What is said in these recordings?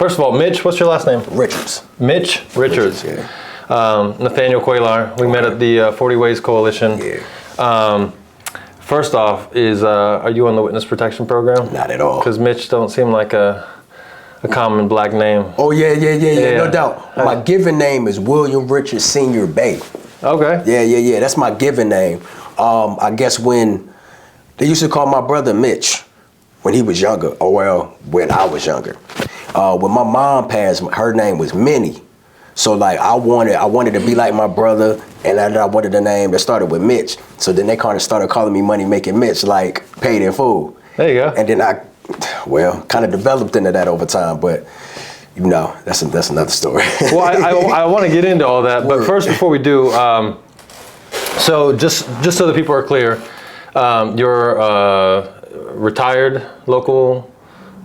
First of all, Mitch, what's your last name? Richards. Mitch Richards. Yeah. Nathaniel Quaylar. We met at the 40 Ways Coalition. Yeah. First off, are you on the witness protection program? Not at all. Because Mitch don't seem like a common black name. Oh, yeah, no doubt. My given name is William Richards Sr. Bay. Okay. Yeah. That's my given name. I guess when they used to call my brother Mitch when he was younger, or well, when I was younger. When my mom passed, her name was Minnie. So like I wanted to be like my brother, and I wanted a name that started with Mitch. So then they kind of started calling me Money Making Mitch, like paid in full. There you go. And then I kind of developed into that over time, but that's another story. Well, I want to get into all that, but first, before we do, so just so that people are clear, you're a retired local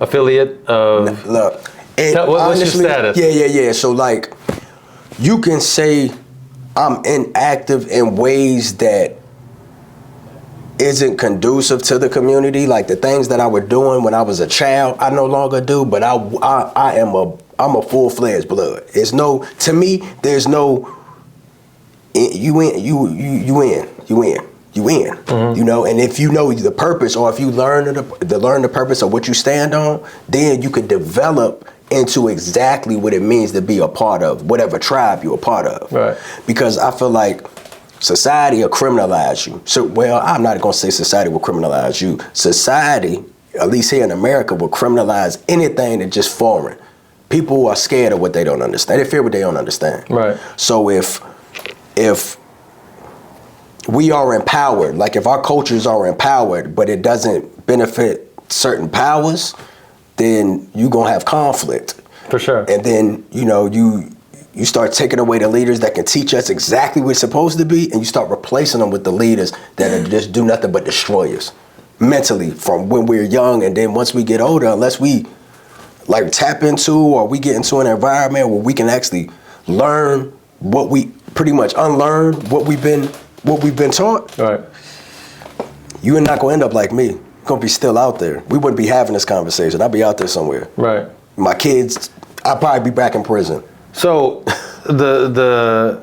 affiliate of. Look, what's your status? Yeah. So like, you can say I'm inactive in ways that isn't conducive to the community. Like the things that I was doing when I was a child, I no longer do. But I'm a full-fledged blood. There's no you in. Mm-hmm. And if you know the purpose, or if you learn the purpose of what you stand on, then you can develop into exactly what it means to be a part of whatever tribe you're a part of. Right. Because I feel like society will criminalize you. So, well, I'm not gonna say society will criminalize you. Society, at least here in America, will criminalize anything that's just foreign. People are scared of what they don't understand. They fear what they don't understand. Right. So if we are empowered, like if our cultures are empowered, but it doesn't benefit certain powers, then you're gonna have conflict. For sure. And then, you start taking away the leaders that can teach us exactly what it's supposed to be, and you start replacing them with the leaders that just do nothing but destroy us mentally from when we're young. And then once we get older, unless we like tap into, or we get into an environment where we can actually learn what we pretty much unlearn what we've been taught. Right. You're not gonna end up like me. You're gonna be still out there. We wouldn't be having this conversation. I'd be out there somewhere. Right. My kids, I'd probably be back in prison. So the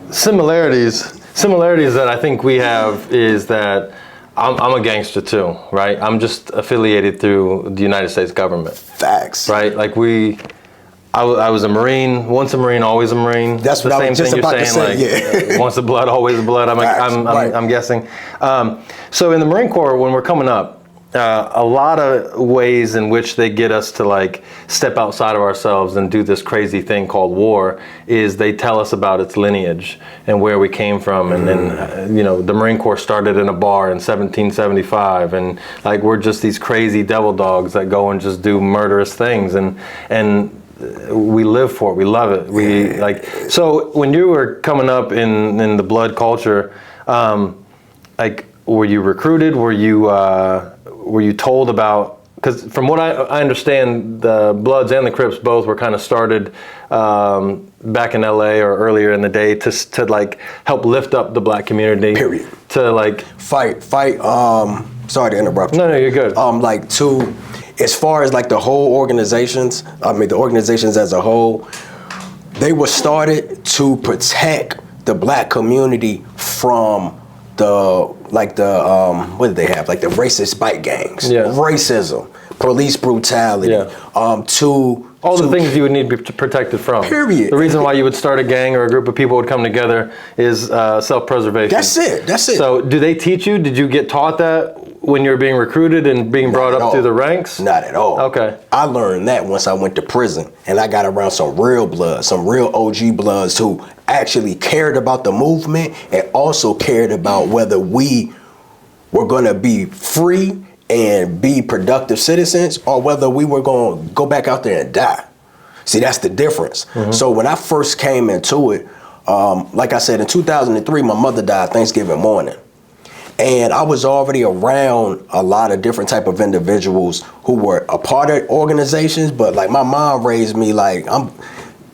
similarities that I think we have is that I'm a gangster too, right? I'm just affiliated through the United States government. Facts. Right? Like I was a Marine, once a Marine, always a Marine. That's what I was just about to say, yeah. Once the blood, always the blood, I'm guessing. So in the Marine Corps, when we're coming up, a lot of ways in which they get us to like step outside of ourselves and do this crazy thing called war is they tell us about its lineage and where we came from. And then, the Marine Corps started in a bar in 1775, and like we're just these crazy devil dogs that go and just do murderous things. And we live for it. We love it. So when you were coming up in the blood culture, were you recruited? Were you told about? Because from what I understand, the Bloods and the Crips both were kind of started back in LA or earlier in the day to like help lift up the black community. Period. To like fight. Sorry to interrupt you. No, you're good. As far as like the whole organizations, the organizations as a whole, they were started to protect the black community from what did they have? Like the racist bike gangs, racism, police brutality, all the things you would need to be protected from. Period. The reason why you would start a gang or a group of people would come together is self-preservation. That's it. So do they teach you? Did you get taught that when you were being recruited and being brought up through the ranks? Not at all. Okay. I learned that once I went to prison, and I got around some real blood, some real OG bloods who actually cared about the movement and also cared about whether we were going to be free and be productive citizens, or whether we were going to go back out there and die. See, that's the difference. Mm-hmm. So when I first came into it, like I said, in 2003, my mother died Thanksgiving morning. And I was already around a lot of different type of individuals who were a part of organizations, but like my mom raised me like,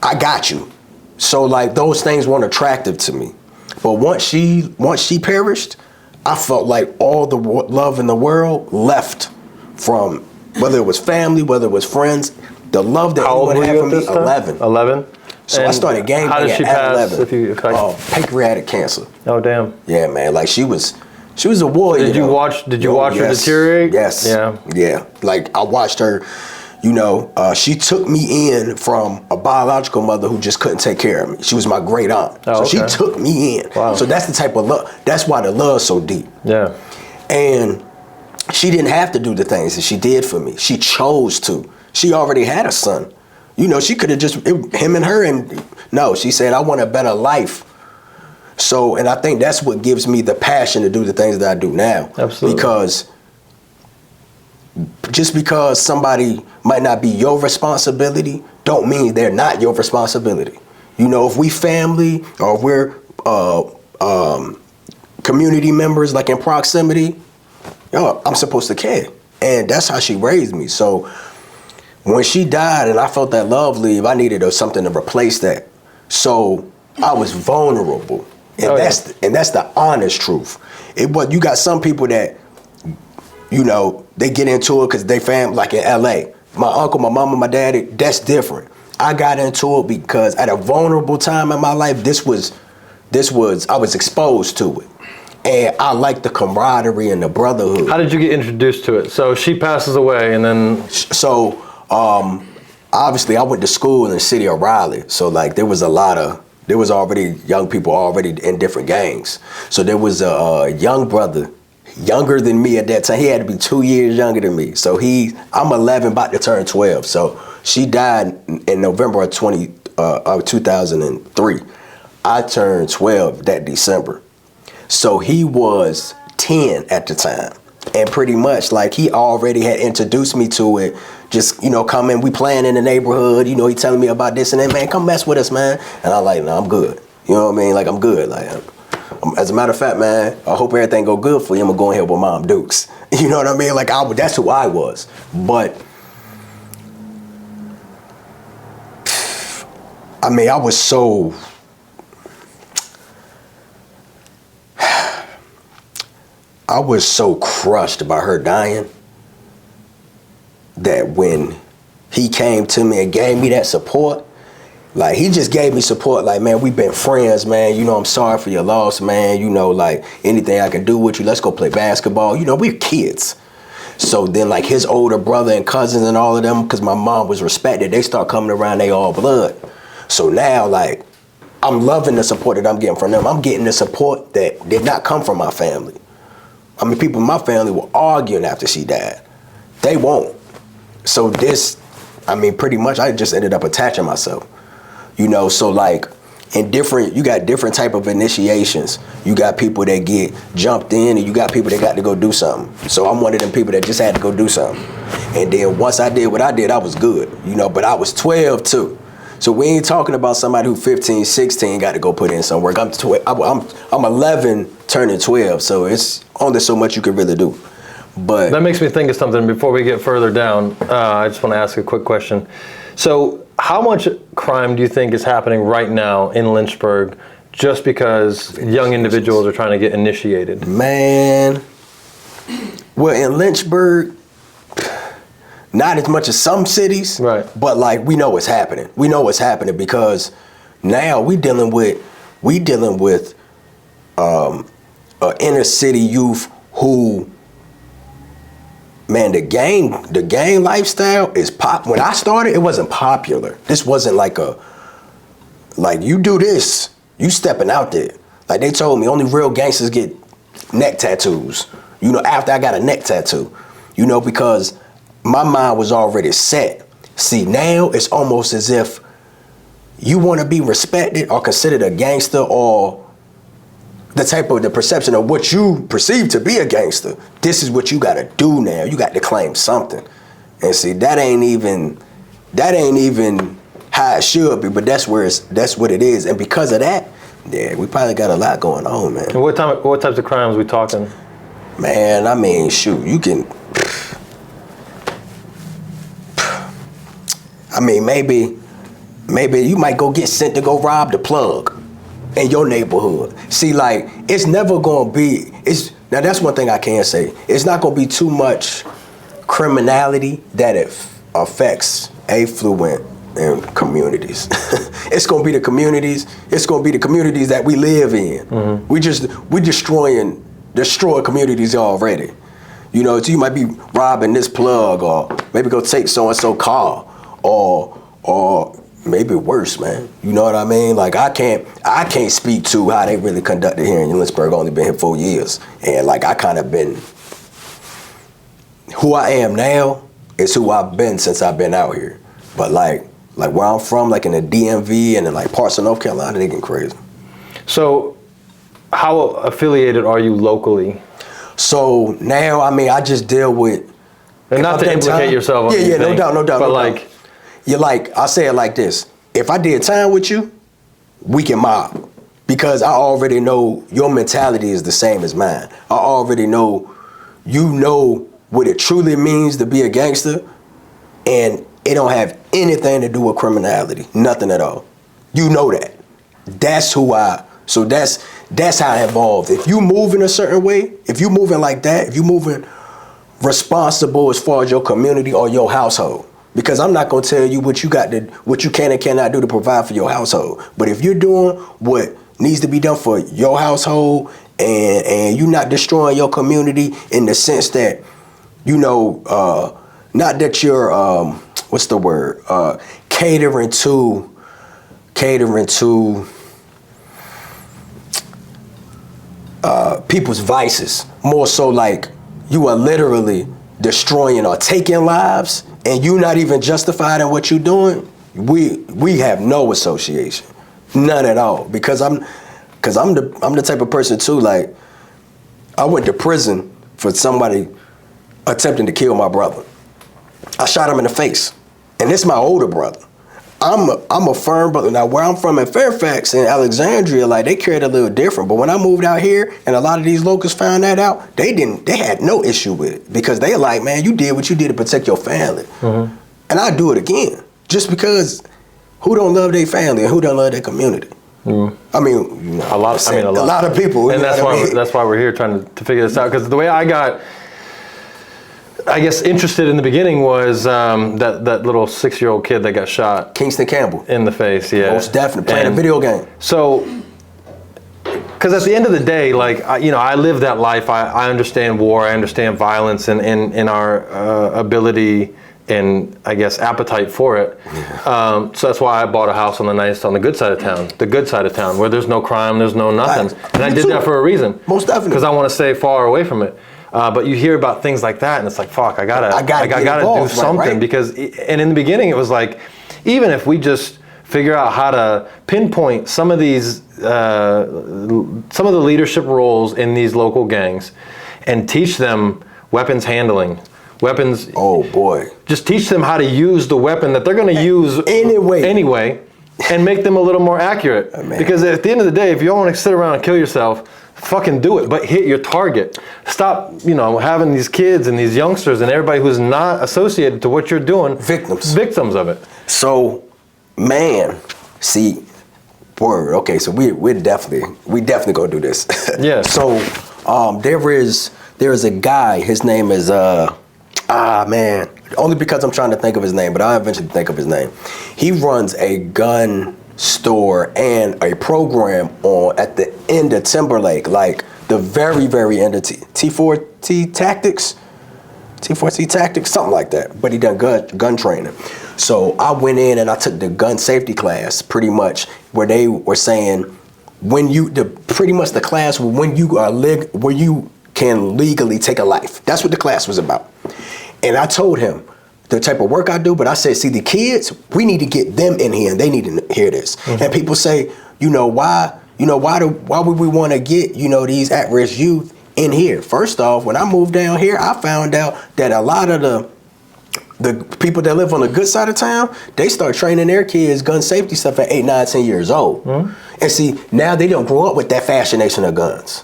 I got you. So like those things weren't attractive to me. But once she perished, I felt like all the love in the world left from Whether it was family, whether it was friends, the love that How old anyone were had you for at me, this time? 11. 11? So I started gangbanging how did she at pass, 11. if I- Pancreatic cancer. Oh, damn. Yeah, man. Like she was a warrior. Did you watch her deteriorate? Yes. Yeah. Like I watched her. She took me in from a biological mother who just couldn't take care of me. She was my great aunt. Oh, so okay. she took me in. Wow. So that's the type of love. That's why the love's so deep. Yeah. And she didn't have to do the things that she did for me. She chose to. She already had a son. She could have him and her, and no, she said, I want a better life. So, and I think that's what gives me the passion to do the things that I do now. Absolutely. Because just because somebody might not be your responsibility, don't mean they're not your responsibility. If we family or if we're community members, like in proximity, I'm supposed to care. And that's how she raised me. So when she died and I felt that love leave, I needed something to replace that. So I was vulnerable. And that's the honest truth. You got some people that, they get into it because they family, like in LA. My uncle, my mama, my daddy, that's different. I got into it because at a vulnerable time in my life, I was exposed to it. And I like the camaraderie and the brotherhood. How did you get introduced to it? So she passes away and then... So, obviously I went to school in the city of Raleigh. So like there was already young people already in different gangs. So there was a young brother, younger than me at that time. He had to be 2 years younger than me. So I'm 11, about to turn 12. So she died in November of 2003. I turned 12 that December. So he was 10 at the time. And pretty much like he already had introduced me to it. Just, come in, we playing in the neighborhood, he telling me about this and that, man, come mess with us, man. And I'm like, no, I'm good. You know what I mean? Like, I'm good. Like, as a matter of fact, man, I hope everything go good for you. I'm gonna go in here with Mom Dukes. You know what I mean? Like, that's who I was. But, I mean, I was so... I was so crushed by her dying that when he came to me and gave me that support, like he just gave me support, like, man, we've been friends, man. I'm sorry for your loss, man. Like anything I can do with you, let's go play basketball. We're kids. So then like his older brother and cousins and all of them, because my mom was respected, they start coming around, they all blood. So now like I'm loving the support that I'm getting from them. I'm getting the support that did not come from my family. I mean, people in my family were arguing after she died. They won't. So pretty much I just ended up attaching myself. So like you got different type of initiations. You got people that get jumped in and you got people that got to go do something. So I'm one of them people that just had to go do something. And then once I did what I did, I was good, but I was 12 too. So we ain't talking about somebody who 15, 16 got to go put in some work. I'm 11 turning 12, so it's only so much you can really do. But that makes me think of something before we get further down. I just want to ask a quick question. So how much crime do you think is happening right now in Lynchburg just because young individuals are trying to get initiated? Man, well, in Lynchburg, not as much as some cities, right? But like we know what's happening. We know what's happening because now we dealing with inner city youth who, man, the gang lifestyle is pop. When I started, it wasn't popular. This wasn't like you do this, you stepping out there. Like they told me, only real gangsters get neck tattoos. After I got a neck tattoo, because my mind was already set. See, now it's almost as if you want to be respected or considered a gangster or the perception of what you perceive to be a gangster. This is what you got to do now. You got to claim something. And see, that ain't even how it should be, but that's what it is. And because of that, yeah, we probably got a lot going on, man. And what types of crimes we talking? Man, I mean, shoot, you can... I mean, maybe you might go get sent to go rob the plug in your neighborhood. See, like, it's never gonna be, now that's one thing I can say. It's not gonna be too much criminality that affects affluent communities. It's gonna be the communities. It's gonna be the communities that we live in. Mm-hmm. We destroy communities already. You know, so you might be robbing this plug, or maybe go take so and so car, or maybe worse, man. You know what I mean? Like I can't speak to how they really conducted here in Lynchburg. Only been here 4 years, and like I kind of been who I am now is who I've been since I've been out here. But like where I'm from, like in the DMV and in like parts of North Carolina, they getting crazy. So, how affiliated are you locally? So now, I mean, I just deal with. And not to implicate yourself. Yeah, no doubt. But like, you're like, I say it like this: if I did time with you, we can mob, because I already know your mentality is the same as mine. I already know, you know what it truly means to be a gangster, and it don't have anything to do with criminality, nothing at all. You know that. That's who I. So that's how I evolved. If you move in a certain way, if you moving like that, if you moving responsible as far as your community or your household, because I'm not gonna tell you what you can and cannot do to provide for your household. But if you're doing what needs to be done for your household, and you're not destroying your community in the sense that, you know, not that you're what's the word? Catering to people's vices. More so like you are literally destroying or taking lives, and you not even justified in what you're doing. We have no association, none at all. Because I'm the type of person too. Like I went to prison for somebody attempting to kill my brother. I shot him in the face, and this is my older brother. I'm a firm brother. Now, where I'm from in Fairfax and Alexandria, like they carried a little different. But when I moved out here, and a lot of these locals found that out, they had no issue with it, because they like, man, you did what you did to protect your family, mm-hmm. and I do it again, just because who don't love their family and who don't love their community? Mm. I mean, you know, a lot of people, and that's why we're here trying to figure this out. Because the way I got, I guess, interested in the beginning was that little 6-year-old kid that got shot. Kingston Campbell. In the face, yeah. Most definitely. Playing a video game. So, because at the end of the day, like, I live that life. I understand war. I understand violence and our ability and, I guess, appetite for it. Yeah. So that's why I bought a house on the good side of town, where there's no crime, there's no nothing. And I did that for a reason. Most definitely. Because I want to stay far away from it. But you hear about things like that, and it's like, fuck, I gotta do something, right? Because, and in the beginning, it was like, even if we just figure out how to pinpoint some of these, some of the leadership roles in these local gangs, and teach them weapons handling, weapons. Oh boy! Just teach them how to use the weapon that they're going to use anyway, and make them a little more accurate. Oh, because at the end of the day, if you don't want to sit around and kill yourself, fucking do it, but hit your target. Stop, having these kids and these youngsters and everybody who's not associated to what you're doing victims of it. So, man, see, word. Okay, so we definitely gonna do this. Yeah. So, there is a guy. His name is man. Only because I'm trying to think of his name, but I'll eventually think of his name. He runs a gun store and a program at the end of Timberlake, like the very, very end of T4T Tactics, something like that. But he done gun training. So I went in and I took the gun safety class, pretty much, where they were saying when you can legally take a life. That's what the class was about. And I told him the type of work I do, but I said, see, the kids, we need to get them in here, and they need to hear this. Mm-hmm. And people say, why would we want to get, these at-risk youth in here? First off, when I moved down here, I found out that a lot of the people that live on the good side of town, they start training their kids gun safety stuff at 8, 9, 10 years old. Mm-hmm. And see, now they don't grow up with that fascination of guns.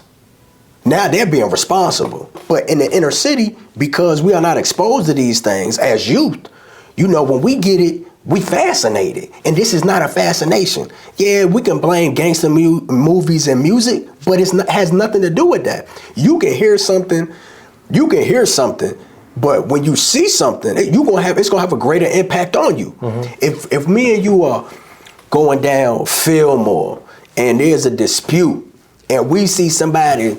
Now they're being responsible. But in the inner city, because we are not exposed to these things as youth, when we get it, we fascinated. And this is not a fascination. Yeah, we can blame gangster movies and music, but it has nothing to do with that. You can hear something But when you see something, it's gonna have a greater impact on you. If me and you are going down Fillmore and there's a dispute and we see somebody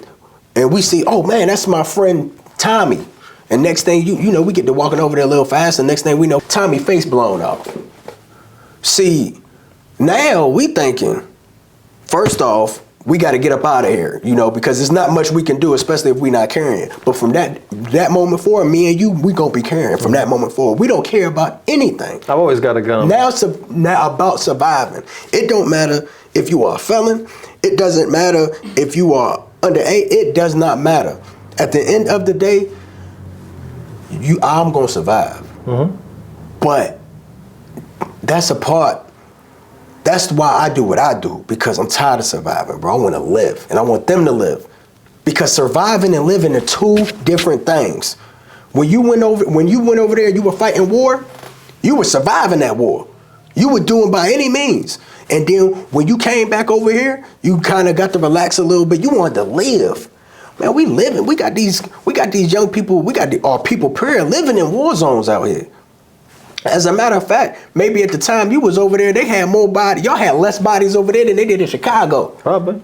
and we see, oh man, that's my friend Tommy. And next thing you know, we get to walking over there a little fast, and next thing we know, Tommy face blown off. See, now we thinking, first off, we got to get up out of here, because there's not much we can do, especially if we not carrying. But from that moment forward, me and you, we gonna be carrying. From that moment forward, we don't care about anything. I've always got a gun. Now about surviving. It don't matter if you are a felon. It doesn't matter if you are underage. It does not matter. At the end of the day, I'm gonna survive. But that's a part. That's why I do what I do, because I'm tired of surviving, bro. I want to live, and I want them to live. Because surviving and living are two different things. When you went over there, you were fighting war. You were surviving that war. You were doing by any means. And then when you came back over here, you kind of got to relax a little bit. You wanted to live. Man, we living. We got these young people. We got our people, period, living in war zones out here. As a matter of fact, maybe at the time you was over there, they had more bodies. Y'all had less bodies over there than they did in Chicago. Probably.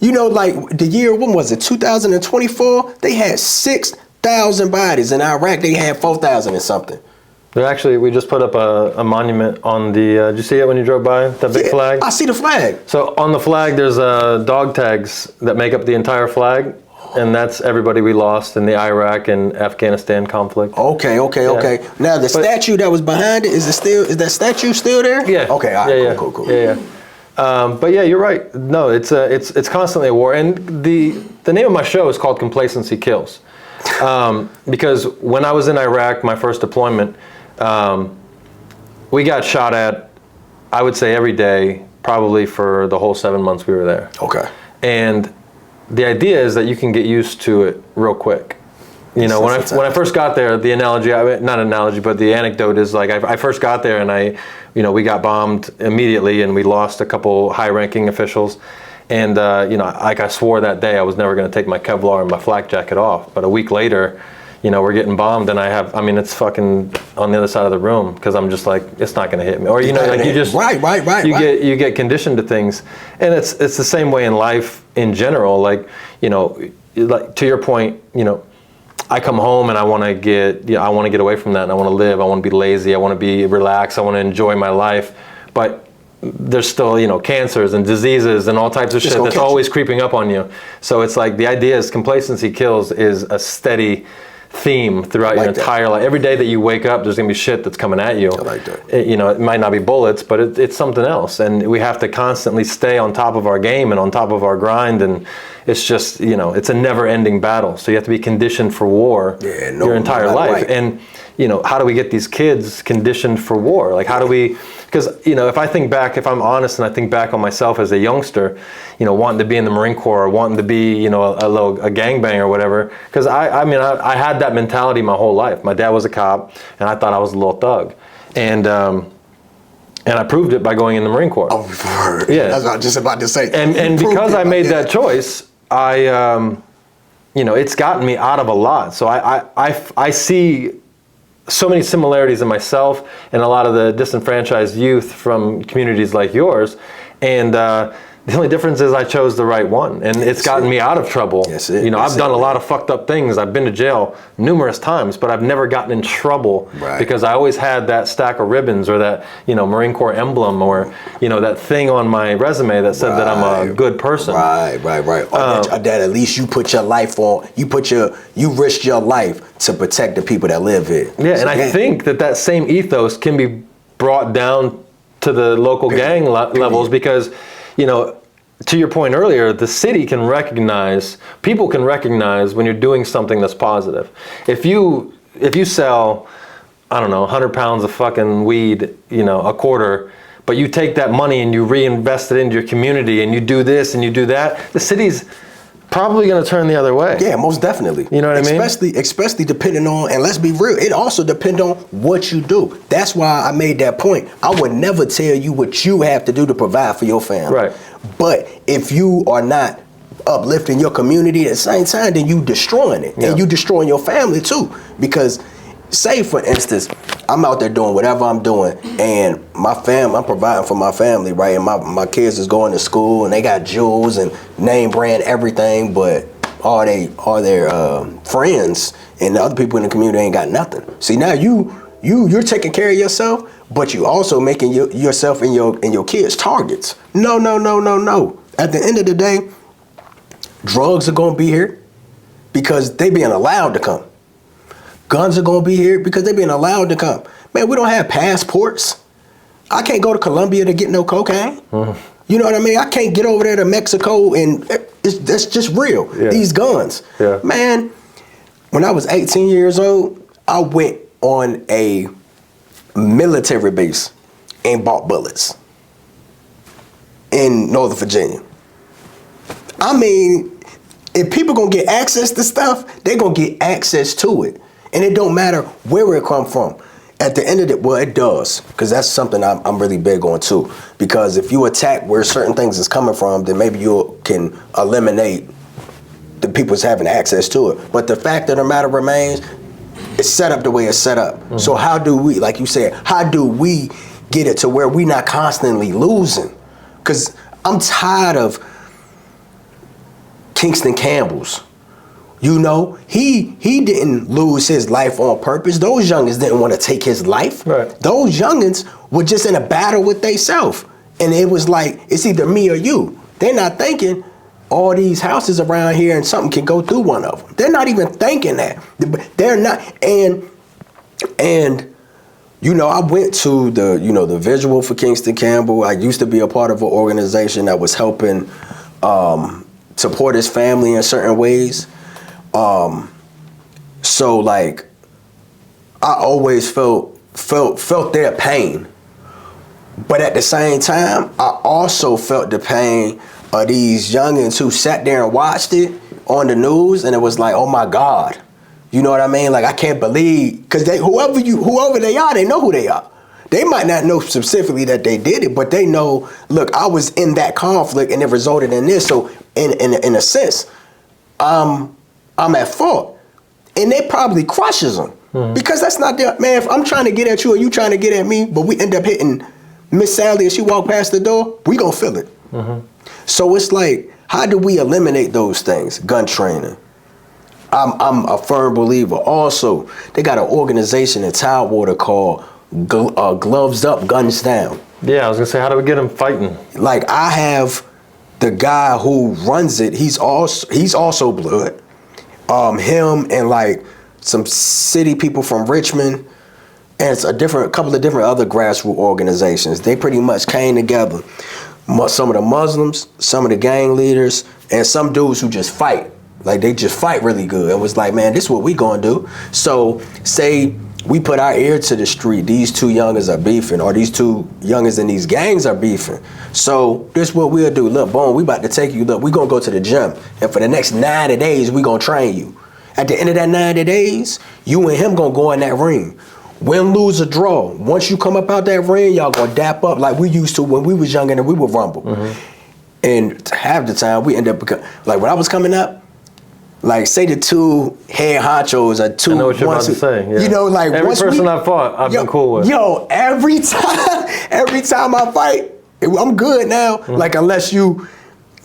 Like the year, when was it, 2024? They had 6,000 bodies. In Iraq, they had 4,000 and something. We just put up a monument on the, did you see it when you drove by, that big flag? I see the flag. So on the flag, there's dog tags that make up the entire flag. And that's everybody we lost in the Iraq and Afghanistan conflict. Okay. Now the statue that was behind it, is that statue still there? Yeah. Okay. All right. Cool. Yeah. But yeah, you're right. No, it's constantly a war. And the name of my show is called Complacency Kills, because when I was in Iraq, my first deployment, we got shot at, I would say, every day, probably for the whole 7 months we were there. Okay. And the idea is that you can get used to it real quick. When I first got there, the anecdote is like I first got there and we got bombed immediately and we lost a couple high-ranking officials. And I swore that day I was never going to take my Kevlar and my flak jacket off. But a week later, we're getting bombed and it's fucking on the other side of the room because I'm just like, it's not going to hit me. Or, you get conditioned to things. And it's the same way in life in general. Like to your point, I come home and I want to get away from that and I want to live. I want to be lazy. I want to be relaxed. I want to enjoy my life. But there's still, cancers and diseases and all types of shit that's always creeping up on you. So it's like the idea is complacency kills is a steady theme throughout your entire life. Every day that you wake up, there's gonna be shit that's coming at you. I like that. It might not be bullets, but it's something else. And we have to constantly stay on top of our game and on top of our grind. And it's just, it's a never-ending battle. So you have to be conditioned for war your entire life. Right. And how do we get these kids conditioned for war? Like, how do we? Because if I'm honest and I think back on myself as a youngster, wanting to be in the Marine Corps or wanting to be, a gangbang or whatever. Because I had that mentality my whole life. My dad was a cop, and I thought I was a little thug, and I proved it by going in the Marine Corps. Oh, yeah, that's what I was just about to say. And because I made that choice, it's gotten me out of a lot. So I see so many similarities in myself and a lot of the disenfranchised youth from communities like yours. And the only difference is I chose the right one, and it's gotten me out of trouble. I've done a lot of fucked up things. I've been to jail numerous times, but I've never gotten in trouble because I always had that stack of ribbons or that, Marine Corps emblem or, that thing on my resume that said that I'm a good person. Right. That at least you put your life on, you risked your life to protect the people that live here. Yeah, so, and I think that same ethos can be brought down to the local gang levels because, to your point earlier, the city people can recognize when you're doing something that's positive. If you sell, 100 pounds of fucking weed, a quarter, but you take that money and you reinvest it into your community and you do this and you do that, the city's probably going to turn the other way. Yeah, most definitely. You know what I mean? Especially depending on, and let's be real, it also depends on what you do. That's why I made that point. I would never tell you what you have to do to provide for your family. Right. But if you are not uplifting your community at the same time, then you destroying it. And you destroying your family too. Because say for instance, I'm out there doing whatever I'm doing, and I'm providing for my family, right? And my kids is going to school, and they got jewels and name brand everything, but all their friends and the other people in the community ain't got nothing. See, now you're taking care of yourself, but you also making yourself and your kids targets. No. At the end of the day, drugs are gonna be here because they being allowed to come. Guns are gonna be here because they being allowed to come. Man, we don't have passports. I can't go to Colombia to get no cocaine. You know what I mean? I can't get over there to Mexico, and that's just real. Yeah. These guns. Yeah. Man, when I was 18 years old, I went on a military base and bought bullets in Northern Virginia. I mean, if people gonna get access to stuff, they gonna get access to it. And it don't matter where it come from. At the end of it, well, it does, because that's something I'm really big on too. Because if you attack where certain things is coming from, then maybe you can eliminate the people's having access to it. But the fact of the matter remains, it's set up the way it's set up. Mm-hmm. So how do we, like you said, how do we get it to where we not constantly losing? Because I'm tired of Kingston Campbell's. You know, he didn't lose his life on purpose. Those youngins didn't want to take his life. Right. Those youngins were just in a battle with theyself. And it was like, it's either me or you. They're not thinking all these houses around here and something can go through one of them. They're not even thinking that. They're not. And you know, I went to the visual for Kingston Campbell. I used to be a part of an organization that was helping support his family in certain ways. So like, I always felt their pain, but at the same time, I also felt the pain of these youngins who sat there and watched it on the news, and it was like, oh my God, you know what I mean? Like, I can't believe, because whoever they are, they know who they are. They might not know specifically that they did it, but they know, look, I was in that conflict and it resulted in this. So in a sense, I'm at fault. And it probably crushes them. Mm-hmm. Because that's not their, man, if I'm trying to get at you or you trying to get at me, but we end up hitting Miss Sally as she walk past the door, we gonna feel it. Mm-hmm. So it's like, how do we eliminate those things? Gun training. I'm a firm believer. Also, they got an organization in Tidewater called Gloves Up, Guns Down. Yeah, I was gonna say, how do we get them fighting? Like, I have the guy who runs it, he's also Blood. Him and like some city people from Richmond, and it's a couple of different other grassroots organizations. They pretty much came together. Some of the Muslims, some of the gang leaders, and some dudes who just fight. Like, they just fight really good. It was like, man, this is what we gonna do. So say we put our ear to the street, these two youngins are beefing, or these two youngins in these gangs are beefing. So this is what we'll do. Look, boom, we about to take you, look, we gonna go to the gym. And for the next 90 days, we gonna train you. At the end of that 90 days, you and him gonna go in that ring. Win, lose, or draw. Once you come up out that ring, y'all gonna dap up like we used to when we was younger and we would rumble. Mm-hmm. And half the time, we end up, like when I was coming up, like, say the two head honchos are two. I know what you're about to say. Yeah. You know, like, every person I've fought, I've been cool with. Yo, every time I fight, I'm good now. Mm-hmm. Like, unless you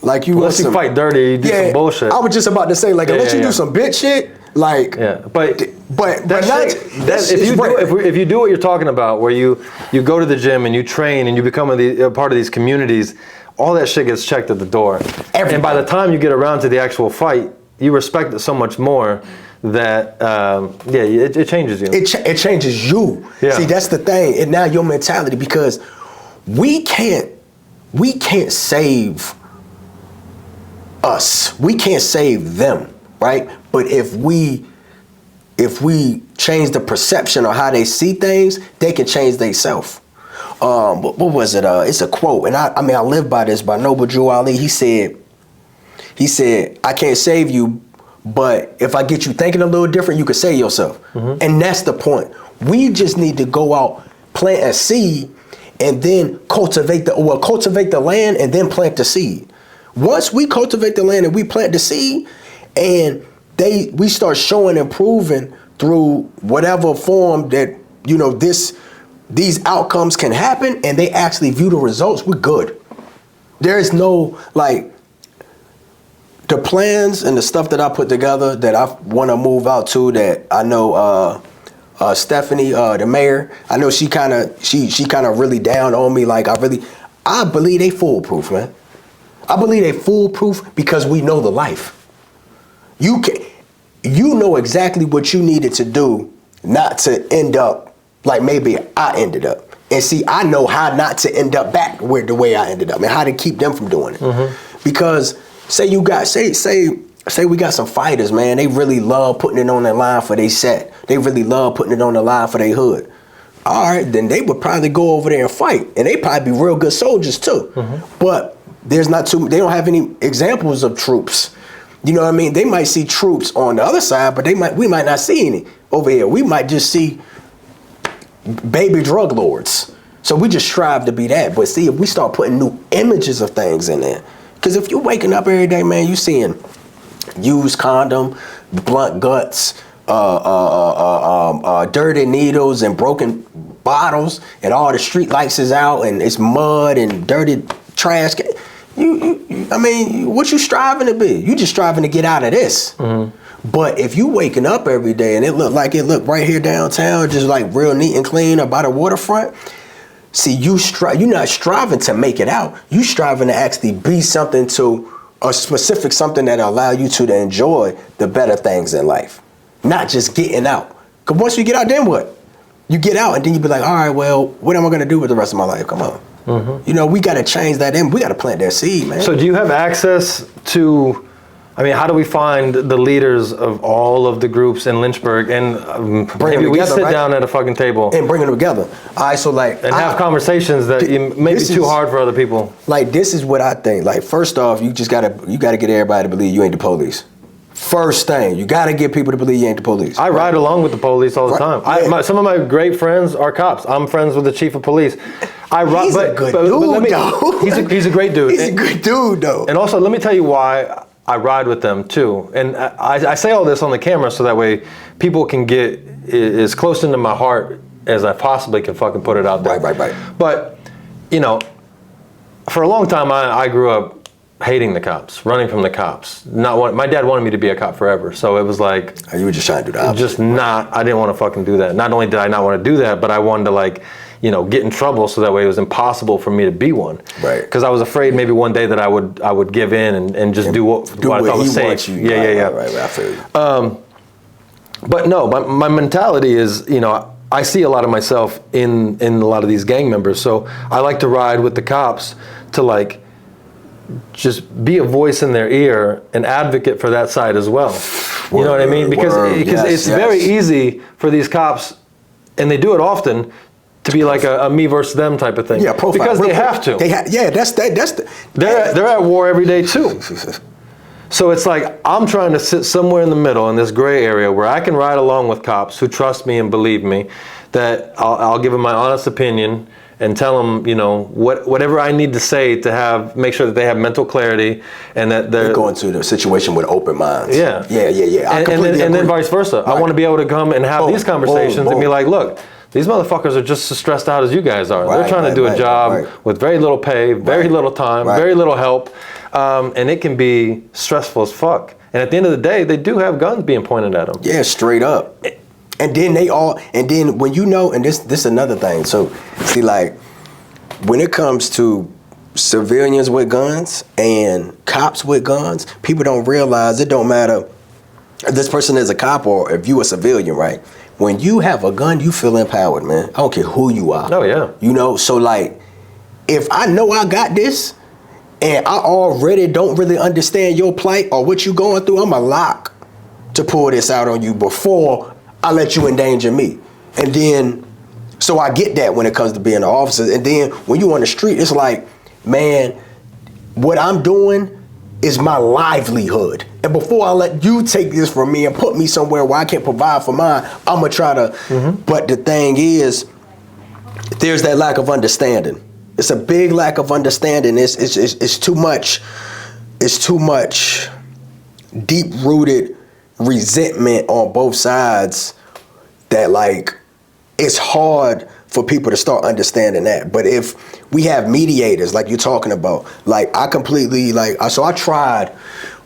fight dirty, you do some bullshit. I was just about to say, like, unless you do some bitch shit, like. Yeah, but if you do what you're talking about, where you go to the gym and you train and you become a part of these communities, all that shit gets checked at the door. Everybody. And by the time you get around to the actual fight, you respect it so much more that it changes you. It changes you. Yeah. See, that's the thing. And now your mentality, because we can't save us. We can't save them, right? But if we change the perception of how they see things, they can change themselves. What was it? It's a quote, and I live by this, by Noble Drew Ali. He said, I can't save you, but if I get you thinking a little different, you can save yourself. Mm-hmm. And that's the point. We just need to go out, plant a seed, and then cultivate the land and then plant the seed. Once we cultivate the land and we plant the seed, and we start showing and proving through whatever form that, you know, these outcomes can happen, and they actually view the results, we're good. There is no, like, the plans and the stuff that I put together that I want to move out to, that I know Stephanie, the mayor, I know she kind of really down on me. Like, I believe they foolproof, man. I believe they foolproof because we know the life. You know exactly what you needed to do not to end up like maybe I ended up. And see, I know how not to end up back where the way I ended up and how to keep them from doing it. Mm-hmm. Because say we got some fighters, man, they really love putting it on their line for their set. They really love putting it on the line for their hood. All right, then they would probably go over there and fight. And they probably be real good soldiers too. Mm-hmm. But they don't have any examples of troops. You know what I mean? They might see troops on the other side, but we might not see any over here. We might just see baby drug lords. So we just strive to be that. But see, if we start putting new images of things in there, because if you're waking up every day, man, you seeing used condom, blunt guts, dirty needles and broken bottles, and all the street lights is out, and it's mud and dirty trash. I mean, what you striving to be? You just striving to get out of this. Mm-hmm. But if you waking up every day and it look right here downtown, just like real neat and clean or by the waterfront, see, you're not striving to make it out. You striving to actually be something, to a specific something that allow you to enjoy the better things in life, not just getting out. Because once you get out, then what? You get out and then you be like, all right, well, what am I going to do with the rest of my life? Come on. Mm-hmm. You know, we got to change that in. We got to plant that seed, man. So do you have access to, I mean, how do we find the leaders of all of the groups in Lynchburg, and maybe we sit down at a fucking table and bring them together? All right, so like, and have conversations that may be too hard for other people. Like, this is what I think. Like, first off, you gotta get everybody to believe you ain't the police. First thing, you gotta get people to believe you ain't the police. I ride along with the police all the time. Yeah. Some of my great friends are cops. I'm friends with the chief of police. He's a good dude, though. He's a great dude. He's a good dude, though. And also, let me tell you why I ride with them too. And I say all this on the camera so that way people can get as close into my heart as I possibly can fucking put it out there. Right. But, you know, for a long time I grew up hating the cops, running from the cops. My dad wanted me to be a cop forever, so it was like, you were just trying to do that. I didn't want to fucking do that. Not only did I not want to do that, but I wanted to, like, you know, get in trouble so that way it was impossible for me to be one. Right. Because I was afraid maybe one day that I would give in and just do what I thought was safe. Yeah. Right. I feel you. But no, my mentality is, you know, I see a lot of myself in a lot of these gang members. So I like to ride with the cops to, like, just be a voice in their ear and advocate for that side as well. You know what I mean? Because it's very easy for these cops, and they do it often, to be like a me versus them type of thing. Yeah, profile. Because they have to. They're at war every day too. So it's like, I'm trying to sit somewhere in the middle in this gray area where I can ride along with cops who trust me and believe me, that I'll give them my honest opinion and tell them, you know, whatever I need to say to make sure that they have mental clarity and that they're going to the situation with open minds. Yeah. And then vice versa. Right. I want to be able to come and have these conversations and be like, look, these motherfuckers are just as stressed out as you guys are. They're trying to do a job with very little pay, very little time, very little help, and it can be stressful as fuck. And at the end of the day, they do have guns being pointed at them. Yeah, straight up. And then when you know, and this is another thing. So, see, like, when it comes to civilians with guns and cops with guns, people don't realize it don't matter if this person is a cop or if you a civilian, right? When you have a gun, you feel empowered, man. I don't care who you are. Oh, yeah. You know, so, like, if I know I got this and I already don't really understand your plight or what you going through, I'm a lock to pull this out on you before I let you endanger me. And then, so I get that when it comes to being an officer. And then when you on the street, it's like, man, what I'm doing is my livelihood. And before I let you take this from me and put me somewhere where I can't provide for mine, I'm gonna try to, but the thing is, there's that lack of understanding. It's a big lack of understanding. It's too much it's too much deep-rooted resentment on both sides that, like, it's hard for people to start understanding that. But if we have mediators, like you're talking about, like, I completely, like, so I tried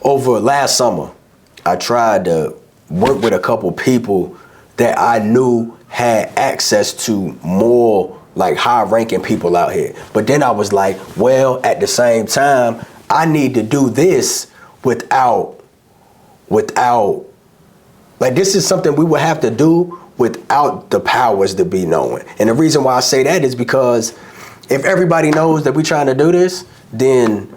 over last summer, I tried to work with a couple people that I knew had access to more, like, high-ranking people out here. But then I was like, well, at the same time, I need to do this without, like, this is something we would have to do without the powers to be knowing. And the reason why I say that is because if everybody knows that we're trying to do this, then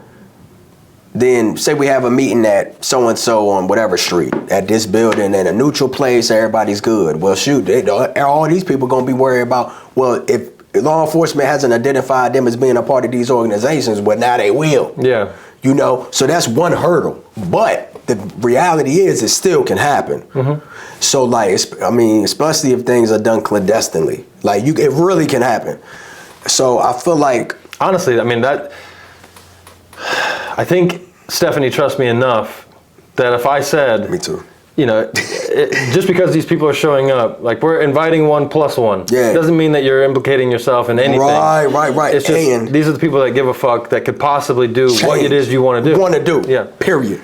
say we have a meeting at so-and-so on whatever street, at this building in a neutral place, everybody's good. Well, shoot, all these people going to be worried about, well, if law enforcement hasn't identified them as being a part of these organizations, well, now they will. Yeah. You know, so that's one hurdle. But the reality is it still can happen. Mm-hmm. So, like, I mean, especially if things are done clandestinely, like, it really can happen. So I feel like, honestly, I mean, I think Stephanie trusts me enough that if I said, me too, you know, just because these people are showing up, like, we're inviting 1+1. Yeah. Doesn't mean that you're implicating yourself in anything. Right. It's just, these are the people that give a fuck that could possibly do what it is you want to do. Yeah. Period.